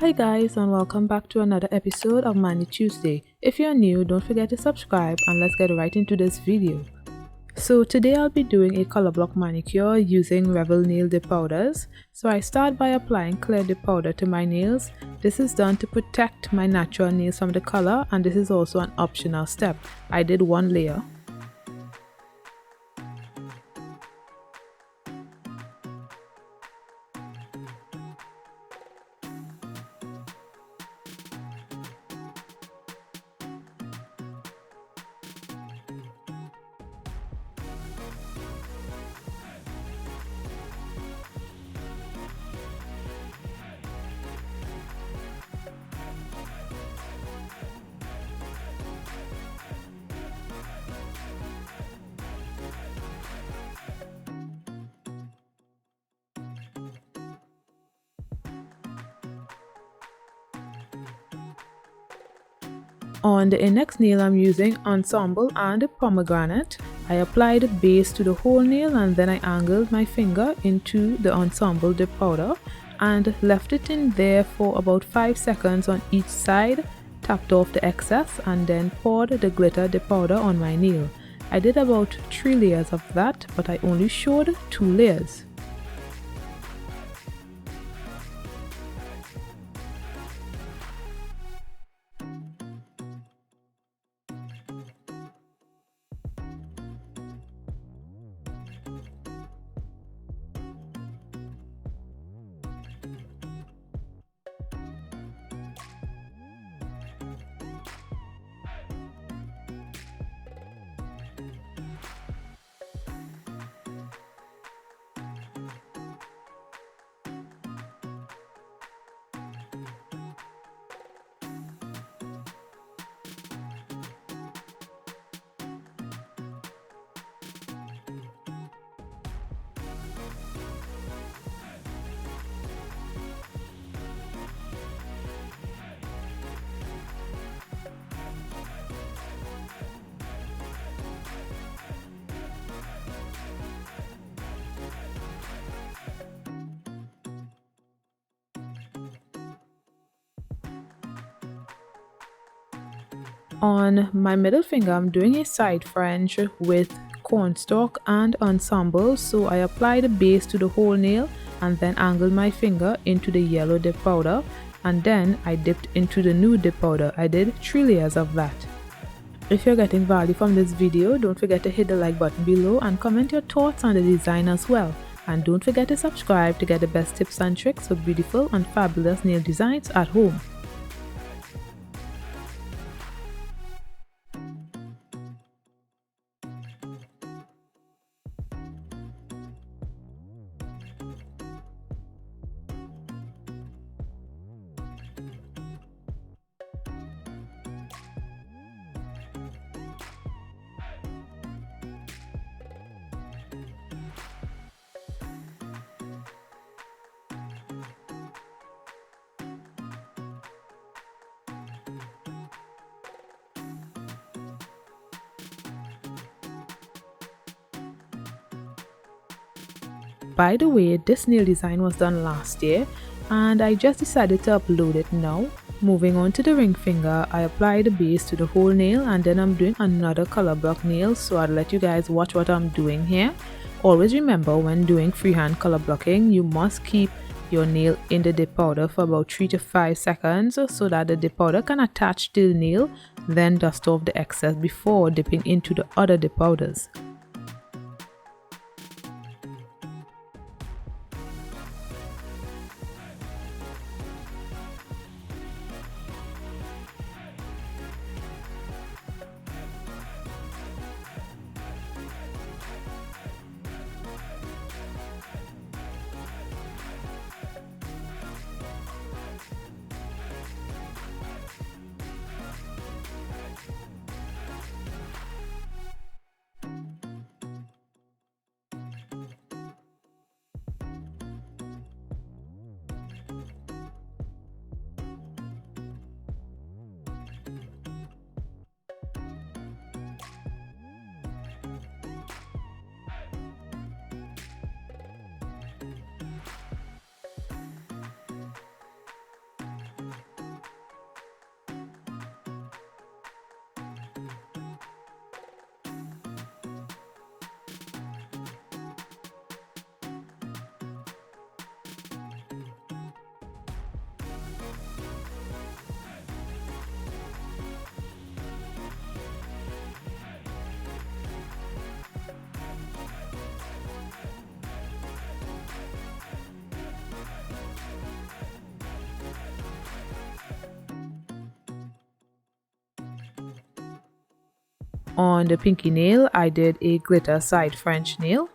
Hi guys, and welcome back to another episode of Mani Tuesday. If you're new, don't forget to subscribe and let's get right into this video. So today I'll be doing a color block manicure using Revel nail dip powders. So I start by applying clear dip powder to my nails. This is done to protect my natural nails from the color, and this is also an optional step. I did one layer. On the index nail, I'm using ensemble and pomegranate. I applied the base to the whole nail and then I angled my finger into the ensemble dip powder and left it in there for about 5 seconds on each side, tapped off the excess and then poured the glitter dip powder on my nail. I did about 3 layers of that, but I only showed 2 layers. On my middle finger, I'm doing a side French with cornstalk and ensemble. So I apply the base to the whole nail and then angle my finger into the yellow dip powder, and then I dipped into the new dip powder. I did 3 layers of that. If you're getting value from this video, don't forget to hit the like button below and comment your thoughts on the design as well. And don't forget to subscribe to get the best tips and tricks for beautiful and fabulous nail designs at home. By the way, this nail design was done last year and I just decided to upload it now. Moving on to the ring finger, I apply the base to the whole nail and then I'm doing another color block nail, so I'll let you guys watch what I'm doing here. Always remember, when doing freehand color blocking, you must keep your nail in the dip powder for about 3 to 5 seconds so that the dip powder can attach to the nail, then dust off the excess before dipping into the other dip powders. On the pinky nail, I did a glitter side French nail.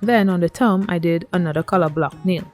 Then on the thumb, I did another color block nail.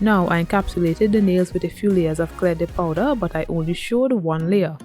Now I encapsulated the nails with a few layers of clear dip powder, but I only showed one layer.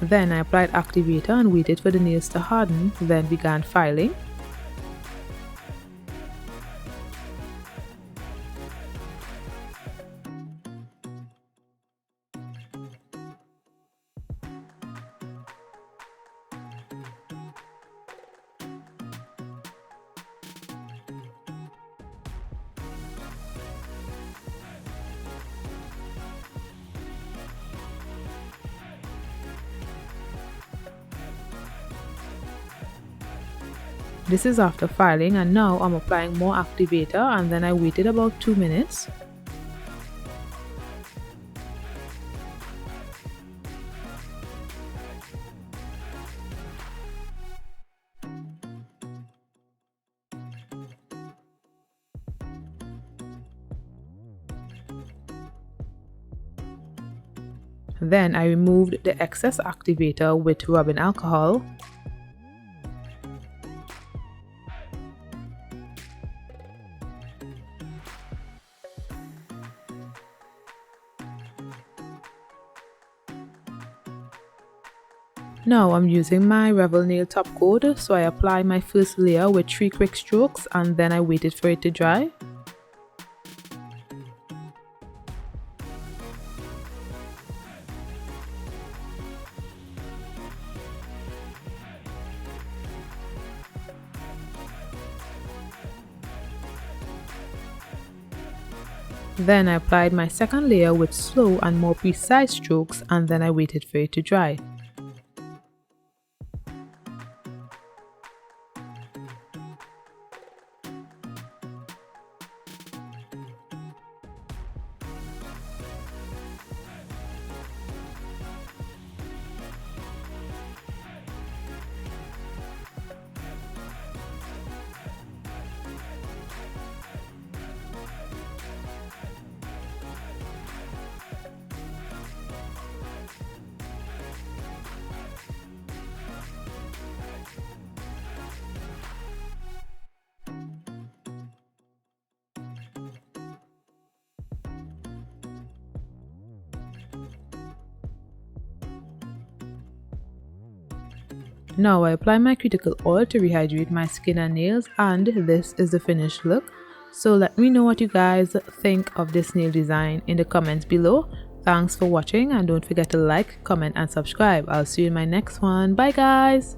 Then I applied activator and waited for the nails to harden, then began filing. This is after filing, and now I'm applying more activator, and then I waited about 2 minutes. Then I removed the excess activator with rubbing alcohol. Now I'm using my Revel nail top coat, so I apply my first layer with 3 quick strokes and then I waited for it to dry. Then I applied my second layer with slow and more precise strokes and then I waited for it to dry. Now I apply my cuticle oil to rehydrate my skin and nails, and this is the finished look. So let me know what you guys think of this nail design in the comments below. Thanks for watching and don't forget to like, comment and subscribe. I'll see you in my next one. Bye guys!